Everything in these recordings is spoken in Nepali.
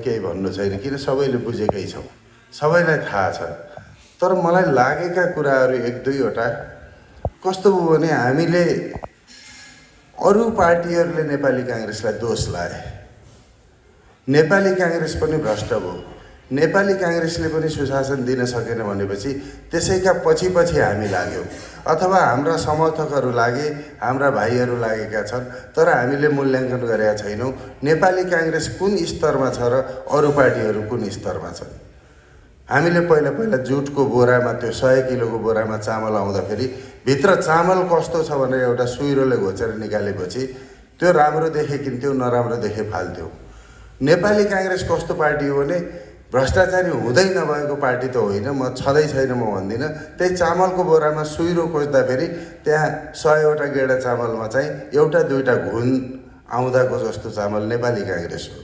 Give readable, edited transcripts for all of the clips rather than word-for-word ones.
केही भन्नु छैन, किन सबैले बुझेकै छौँ, सबैलाई थाहा छ। तर मलाई लागेका कुराहरू एक दुईवटा कस्तो भयो भने हामीले अरू पार्टीहरूले नेपाली काङ्ग्रेसलाई दोष लाए। नेपाली काङ्ग्रेस पनि भ्रष्ट भयो, नेपाली काङ्ग्रेसले पनि सुशासन दिन सकेन भनेपछि त्यसैका पछि पछि हामी लाग्यौँ, अथवा हाम्रा समर्थकहरू लागे, हाम्रा भाइहरू लागेका छन्। तर हामीले मूल्याङ्कन गरेका छैनौँ नेपाली काङ्ग्रेस कुन स्तरमा छ र अरू पार्टीहरू कुन स्तरमा छन्। हामीले पहिला पहिला जुटको बोरामा, त्यो 100 किलोको बोरामा चामल आउँदाखेरि भित्र चामल कस्तो छ भनेर एउटा सुइरोले घोचेर निकालेपछि त्यो राम्रो देखे किन्थ्यो, नराम्रो देखे फाल्थ्यो। नेपाली काङ्ग्रेस कस्तो पार्टी हो भने भ्रष्टाचारी हुँदै नभएको पार्टी त होइन, म छँदै छैन म भन्दिनँ। त्यही चामलको बोरामा सुइरो खोज्दाखेरि त्यहाँ 100वटा गेडा चामलमा चाहिँ एउटा दुईटा घुन आउँदाको जस्तो चामल नेपाली काङ्ग्रेस हो।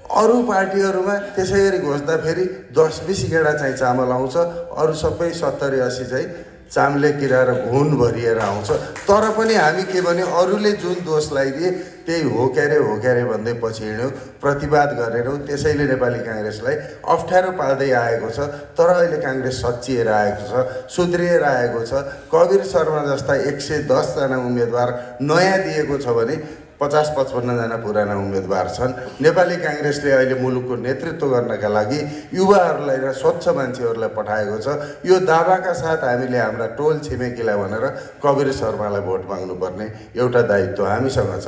अरू पार्टीहरूमा त्यसै गरी खोज्दाखेरि 10-20 गेडा चाहिँ चामल आउँछ, अरू सबै 70-80 चाहिँ चाम्ले किरा र घुन भरिएर आउँछ। तर पनि हामी के भने अरूले जुन दोष लगाइदिए त्यही हो क्यारे भन्दै पछि हिँड्यौँ, प्रतिवाद गरेनौँ। त्यसैले नेपाली काङ्ग्रेसलाई अप्ठ्यारो पाल्दै आएको छ। तर अहिले काङ्ग्रेस सच्चिएर आएको छ, सुध्रिएर आएको छ। कवीर शर्मा जस्ता 110 जना उम्मेदवार नयाँ दिएको छ भने 50-55 जना पुराना उम्मेदवार छन्। नेपाली काङ्ग्रेसले अहिले मुलुकको नेतृत्व गर्नका लागि युवाहरूलाई र स्वच्छ मान्छेहरूलाई पठाएको छ। यो दावाका साथ हामीले हाम्रा टोल छिमेकीलाई भनेर कवीर शर्मालाई भोट माग्नुपर्ने एउटा दायित्व हामीसँग छ।